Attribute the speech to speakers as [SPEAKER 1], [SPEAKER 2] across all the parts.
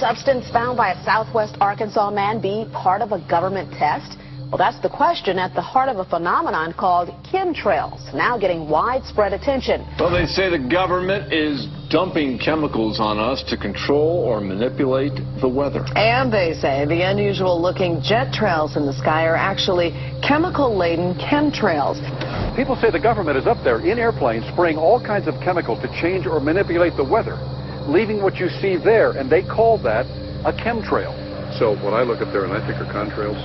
[SPEAKER 1] substance found by a southwest Arkansas man be part of a government test? Well, that's the question at the heart of a phenomenon called chemtrails, now getting widespread attention.
[SPEAKER 2] Well, they say the government is dumping chemicals on us to control or manipulate the weather.
[SPEAKER 3] And they say the unusual-looking jet trails in the sky are actually chemical-laden chemtrails.
[SPEAKER 4] People say the government is up there in airplanes spraying all kinds of chemicals to change or manipulate the weather, leaving what you see there, and they call that a chemtrail. So when I look up there and I think are contrails,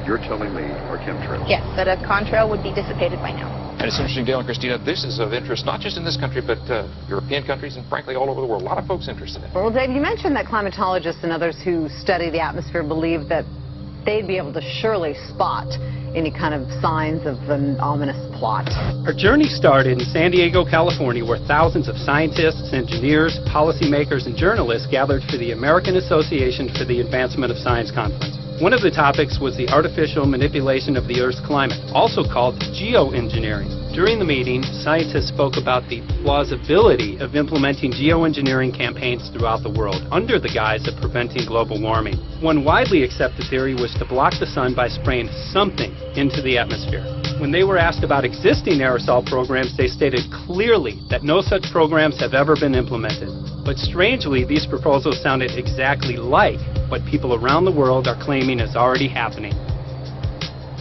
[SPEAKER 4] you're telling me are chemtrails?
[SPEAKER 5] Yes, that a contrail would be dissipated by now.
[SPEAKER 6] And it's interesting, Dale and Christina, this is of interest not just in this country, but European countries and, frankly, all over the world. A lot of folks interested in it.
[SPEAKER 7] Well, Dave, you mentioned that climatologists and others who study the atmosphere believe that they'd be able to surely spot any kind of signs of an ominous plot.
[SPEAKER 8] Our journey started in San Diego, California, where thousands of scientists, engineers, policymakers, and journalists gathered for the American Association for the Advancement of Science Conference. One of the topics was the artificial manipulation of the Earth's climate, also called geoengineering. During the meeting, scientists spoke about the plausibility of implementing geoengineering campaigns throughout the world under the guise of preventing global warming. One widely accepted theory was to block the sun by spraying something into the atmosphere. When they were asked about existing aerosol programs, they stated clearly that no such programs have ever been implemented. But strangely, these proposals sounded exactly like what people around the world are claiming is already happening.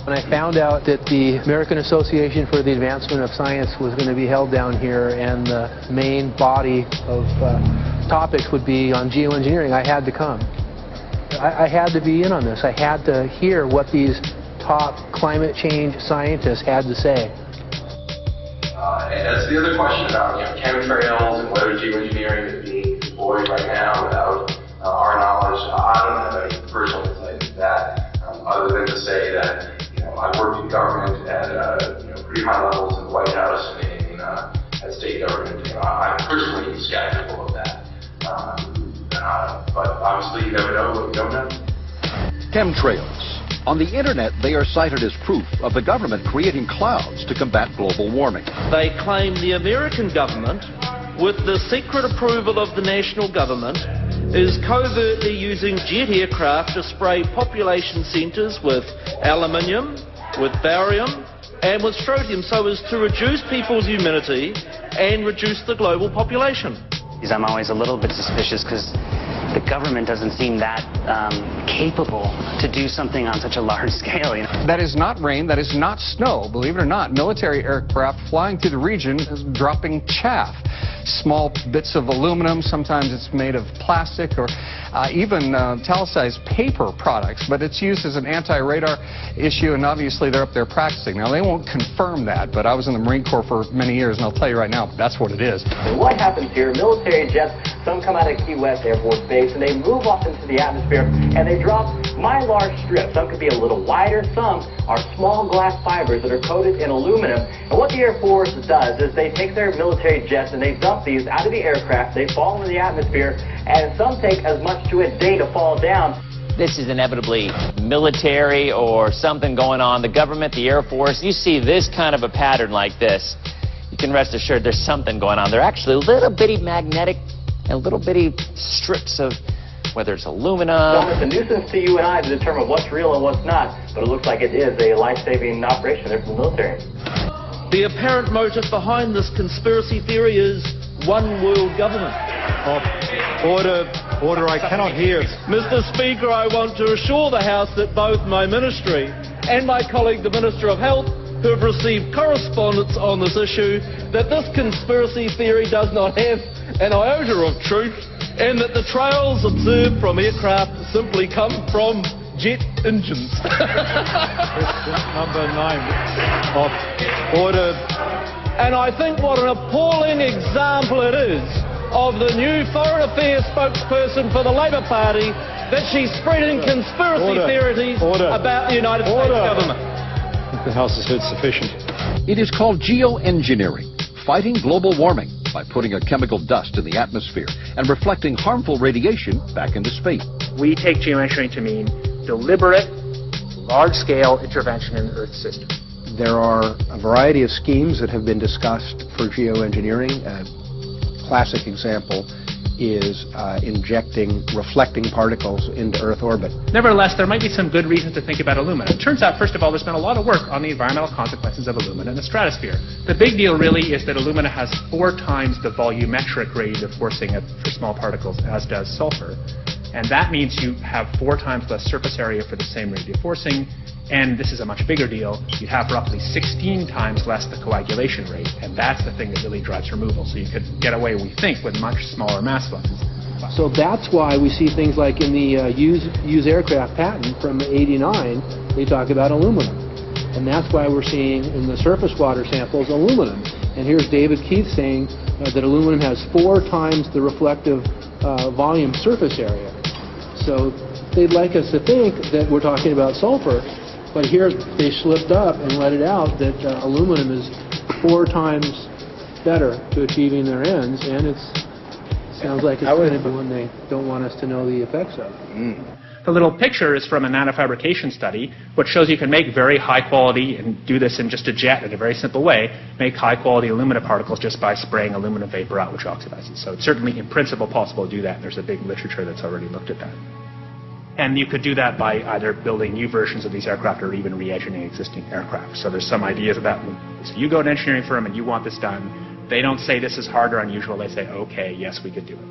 [SPEAKER 9] When I found out that the American Association for the Advancement of Science was going to be held down here and the main body of topics would be on geoengineering, I had to come. I had to be in on this. I had to hear what these top climate change scientists had to say.
[SPEAKER 10] And that's the other question about chemtrails and whether geoengineering is being deployed right now without our knowledge. I don't have any personal insight into that, other than to say that I've worked in government at pretty high levels in the White House and at state government. I'm personally skeptical of that. But obviously you never know what you don't know.
[SPEAKER 4] Chemtrails. On the internet, they are cited as proof of the government creating clouds to combat global warming.
[SPEAKER 11] They claim the American government, with the secret approval of the national government, is covertly using jet aircraft to spray population centres with aluminium, with barium and with strontium so as to reduce people's immunity and reduce the global population.
[SPEAKER 12] I'm always a little bit suspicious because the government doesn't seem that capable to do something on such a large scale.
[SPEAKER 13] That is not rain, that is not snow. Believe it or not, military aircraft flying through the region is dropping chaff. Small bits of aluminum, sometimes it's made of plastic or even talicized paper products, but it's used as an anti-radar issue, and obviously they're up there practicing. Now, they won't confirm that, but I was in the Marine Corps for many years, and I'll tell you right now, that's what it is.
[SPEAKER 14] And what happens here, military jets, some come out of Key West Air Force Base, and they move off into the atmosphere, and they drop mylar strips. Some could be a little wider, some are small glass fibers that are coated in aluminum. And what the Air Force does is they take their military jets and they dump these out of the aircraft, they fall into the atmosphere, and some take as much to a day to fall down.
[SPEAKER 15] This is inevitably military or something going on. The government, the Air Force, you see this kind of a pattern like this, you can rest assured there's something going on. They're actually little bitty magnetic and little bitty strips of, whether it's aluminum.
[SPEAKER 14] Well, it's a nuisance to you and I to determine what's real and what's not, but it looks like it is a life-saving operation there from the military.
[SPEAKER 11] The apparent motive behind this conspiracy theory is one world government.
[SPEAKER 16] Order, I cannot hear.
[SPEAKER 11] Mr. Speaker, I want to assure the House that both my ministry and my colleague, the Minister of Health, who have received correspondence on this issue, that this conspiracy theory does not have an iota of truth, and that the trails observed from aircraft simply come from jet engines.
[SPEAKER 16] Question number 9. Order.
[SPEAKER 11] And I think what an appalling example it is of the new Foreign Affairs spokesperson for the Labour Party that she's spreading conspiracy theories about the United States government.
[SPEAKER 16] The House has heard sufficient.
[SPEAKER 4] It is called geoengineering, fighting global warming by putting a chemical dust in the atmosphere and reflecting harmful radiation back into space.
[SPEAKER 17] We take geoengineering to mean deliberate, large-scale intervention in the Earth system.
[SPEAKER 9] There are a variety of schemes that have been discussed for geoengineering. A classic example
[SPEAKER 18] is injecting reflecting particles into Earth orbit.
[SPEAKER 17] Nevertheless, there might be some good reasons to think about alumina. It turns out, first of all, there's been a lot of work on the environmental consequences of alumina in the stratosphere. The big deal really is that alumina has 4 times the volumetric rate of forcing for small particles as does sulfur. And that means you have 4 times less surface area for the same rate of forcing. And this is a much bigger deal. You have roughly 16 times less the coagulation rate. And that's the thing that really drives removal. So you could get away, we think, with much smaller mass fluxes.
[SPEAKER 9] So that's why we see things like in the used aircraft patent from '89, they talk about aluminum. And that's why we're seeing in the surface water samples aluminum. And here's David Keith saying that aluminum has 4 times the reflective volume surface area. So they'd like us to think that we're talking about sulfur, but here they slipped up and let it out that aluminum is 4 times better to achieving their ends, and it sounds like it's going to be one they don't want us to know the effects of.
[SPEAKER 17] The little picture is from a nanofabrication study, which shows you can make very high quality, and do this in just a jet in a very simple way, make high quality alumina particles just by spraying aluminum vapor out, which oxidizes. So it's certainly in principle possible to do that, and there's a big literature that's already looked at that. And you could do that by either building new versions of these aircraft or even re-engineering existing aircraft. So there's some ideas of that. So you go to an engineering firm and you want this done. They don't say this is hard or unusual. They say, okay, yes, we could do it.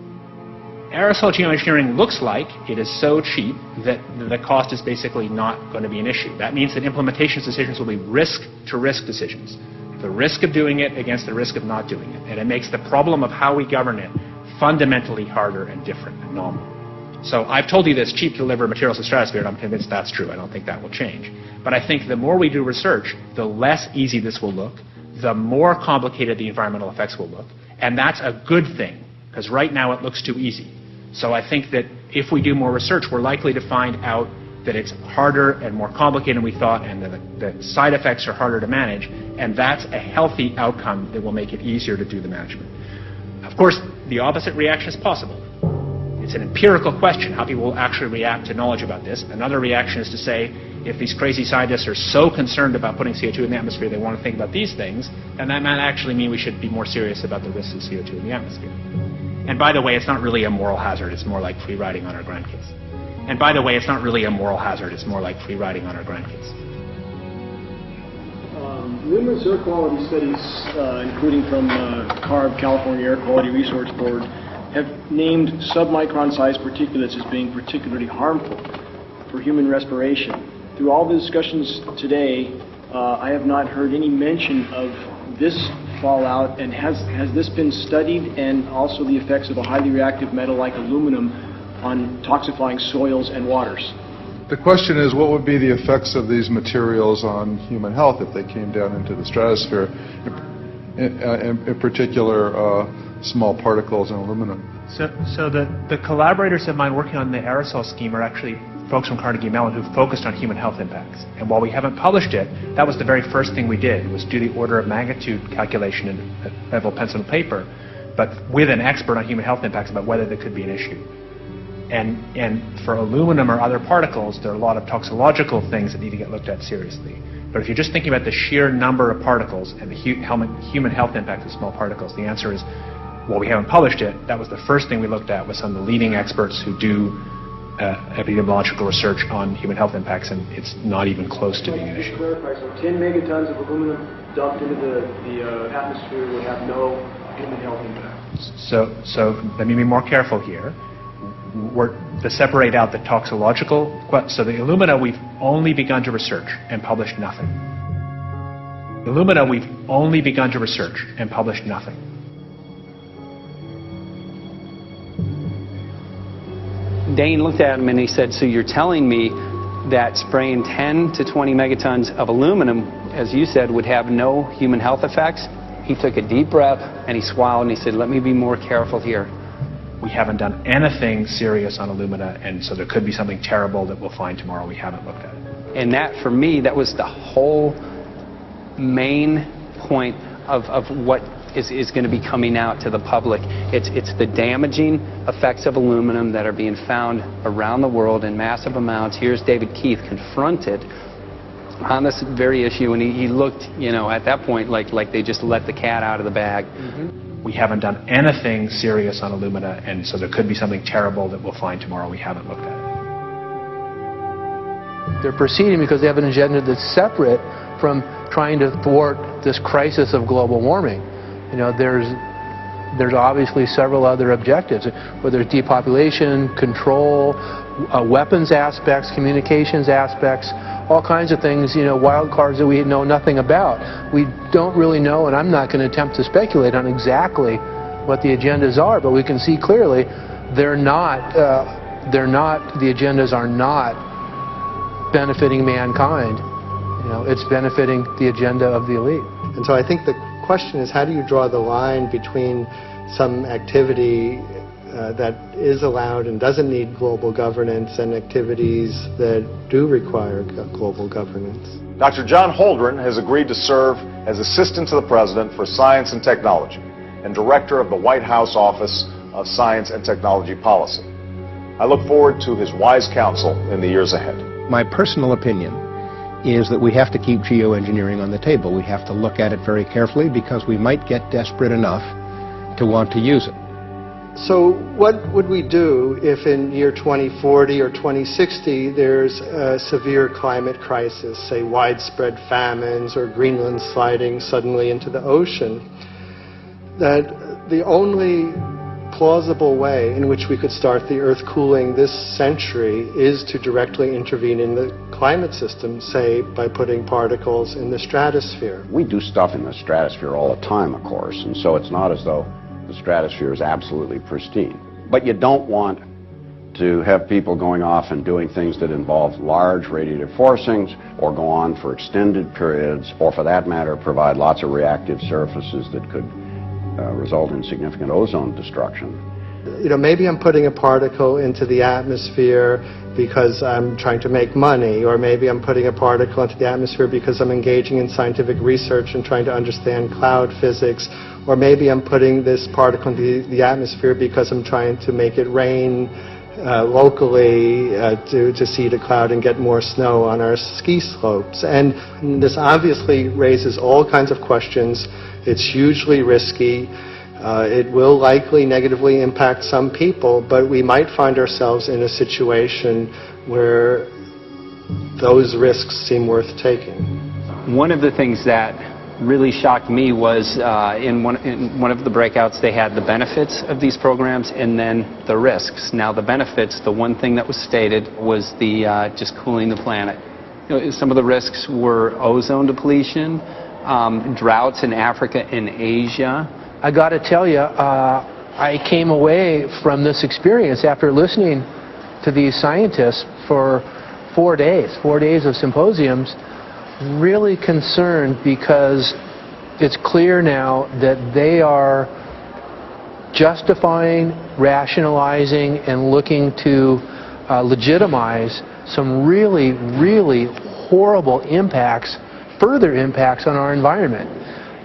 [SPEAKER 17] Aerosol geoengineering looks like it is so cheap that the cost is basically not going to be an issue. That means that implementation decisions will be risk-to-risk decisions. The risk of doing it against the risk of not doing it. And it makes the problem of how we govern it fundamentally harder and different and nominal. So I've told you that it's cheap to deliver materials to the stratosphere, and I'm convinced that's true. I don't think that will change. But I think the more we do research, the less easy this will look, the more complicated the environmental effects will look. And that's a good thing, because right now it looks too easy. So I think that if we do more research, we're likely to find out that it's harder and more complicated than we thought, and that the side effects are harder to manage. And that's a healthy outcome that will make it easier to do the management. Of course, the opposite reaction is possible. It's an empirical question, how people will actually react to knowledge about this. Another reaction is to say, if these crazy scientists are so concerned about putting CO2 in the atmosphere, they want to think about these things, then that might actually mean we should be more serious about the risks of CO2 in the atmosphere. And by the way, it's not really a moral hazard, it's more like free riding on our grandkids. And by the way, it's not really a moral hazard, it's more like free riding on our grandkids.
[SPEAKER 19] Numerous air quality studies, including from CARB, California Air Quality Resource Board, have named submicron-sized particulates as being particularly harmful for human respiration. Through all the discussions today, I have not heard any mention of this fallout, and has this been studied, and also the effects of a highly reactive metal like aluminum on toxifying soils and waters?
[SPEAKER 20] The question is, what would be the effects of these materials on human health if they came down into the stratosphere, in particular small particles and aluminum?
[SPEAKER 17] So the collaborators of mine working on the aerosol scheme are actually folks from Carnegie Mellon who focused on human health impacts. And while we haven't published it, that was the very first thing we did, was do the order of magnitude calculation in a level pencil and paper, but with an expert on human health impacts about whether there could be an issue. And for aluminum or other particles, there are a lot of toxicological things that need to get looked at seriously. But if you're just thinking about the sheer number of particles and the human health impact of small particles, the answer is, well, we haven't published it. That was the first thing we looked at with some of the leading experts who do epidemiological research on human health impacts, and it's not even close to being an issue.
[SPEAKER 19] To clarify, so 10 megatons of aluminum dumped into the atmosphere would have no human health impact.
[SPEAKER 17] So let me be more careful here. To separate out the toxicological, so the alumina we've only begun to research and published nothing. Alumina we've only begun to research and published nothing.
[SPEAKER 21] Dane looked at him and he said, so you're telling me that spraying 10 to 20 megatons of aluminum, as you said, would have no human health effects? He took a deep breath and he swallowed and he said, let me be more careful here.
[SPEAKER 17] We haven't done anything serious on alumina, and so there could be something terrible that we'll find tomorrow we haven't looked at it.
[SPEAKER 21] And that, for me, that was the whole main point of what is going to be coming out to the public. It's the damaging effects of aluminum that are being found around the world in massive amounts. Here's David Keith confronted on this very issue, and he looked, you know, at that point like they just let the cat out of the bag.
[SPEAKER 17] We haven't done anything serious on alumina, and so there could be something terrible that we'll find tomorrow. We haven't looked at it.
[SPEAKER 9] They're proceeding because they have an agenda that's separate from trying to thwart this crisis of global warming. You know, there's obviously several other objectives, whether it's depopulation, control, weapons aspects, communications aspects, all kinds of things, you know, wild cards that we know nothing about. We don't really know, and I'm not going to attempt to speculate on exactly what the agendas are, but we can see clearly the agendas are not benefiting mankind. You know, it's benefiting the agenda of the elite.
[SPEAKER 1] And so I think the question is, how do you draw the line between some activity that is allowed and doesn't need global governance and activities that do require global governance?
[SPEAKER 22] Dr. John Holdren has agreed to serve as Assistant to the President for Science and Technology and Director of the White House Office of Science and Technology Policy. I look forward to his wise counsel in the years ahead.
[SPEAKER 18] My personal opinion is that we have to keep geoengineering on the table. We have to look at it very carefully because we might get desperate enough to want to use it.
[SPEAKER 1] So what would we do if in year 2040 or 2060 there's a severe climate crisis, say widespread famines or Greenland sliding suddenly into the ocean? That the only plausible way in which we could start the Earth cooling this century is to directly intervene in the climate system, say by putting particles in the stratosphere.
[SPEAKER 23] We do stuff in the stratosphere all the time, of course, and so it's not as though the stratosphere is absolutely pristine. But you don't want to have people going off and doing things that involve large radiative forcings or go on for extended periods, or for that matter provide lots of reactive surfaces that could result in significant ozone destruction.
[SPEAKER 1] You know, maybe I'm putting a particle into the atmosphere because I'm trying to make money, or maybe I'm putting a particle into the atmosphere because I'm engaging in scientific research and trying to understand cloud physics, or maybe I'm putting this particle into the atmosphere because I'm trying to make it rain locally to seed a cloud and get more snow on our ski slopes. And this obviously raises all kinds of questions. It's hugely risky. It will likely negatively impact some people, but we might find ourselves in a situation where those risks seem worth taking.
[SPEAKER 21] One of the things that really shocked me was in one of the breakouts they had the benefits of these programs and then the risks. Now the benefits, the one thing that was stated was the just cooling the planet. You know, some of the risks were ozone depletion, droughts in Africa and Asia.
[SPEAKER 9] I got to tell you, I came away from this experience after listening to these scientists for 4 days of symposiums, really concerned, because it's clear now that they are justifying, rationalizing, and looking to legitimize some really, really horrible impacts, further impacts on our environment.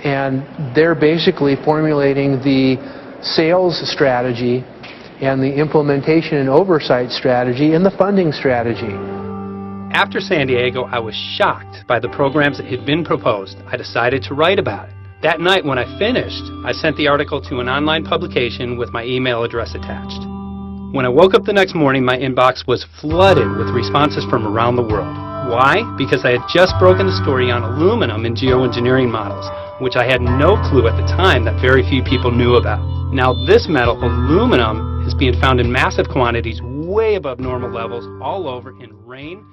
[SPEAKER 9] And they're basically formulating the sales strategy and the implementation and oversight strategy and the funding strategy.
[SPEAKER 8] After San Diego, I was shocked by the programs that had been proposed. I decided to write about it. That night when I finished, I sent the article to an online publication with my email address attached. When I woke up the next morning, my inbox was flooded with responses from around the world. Why? Because I had just broken the story on aluminum in geoengineering models, which I had no clue at the time that very few people knew about. Now this metal, aluminum, is being found in massive quantities way above normal levels all over in rain,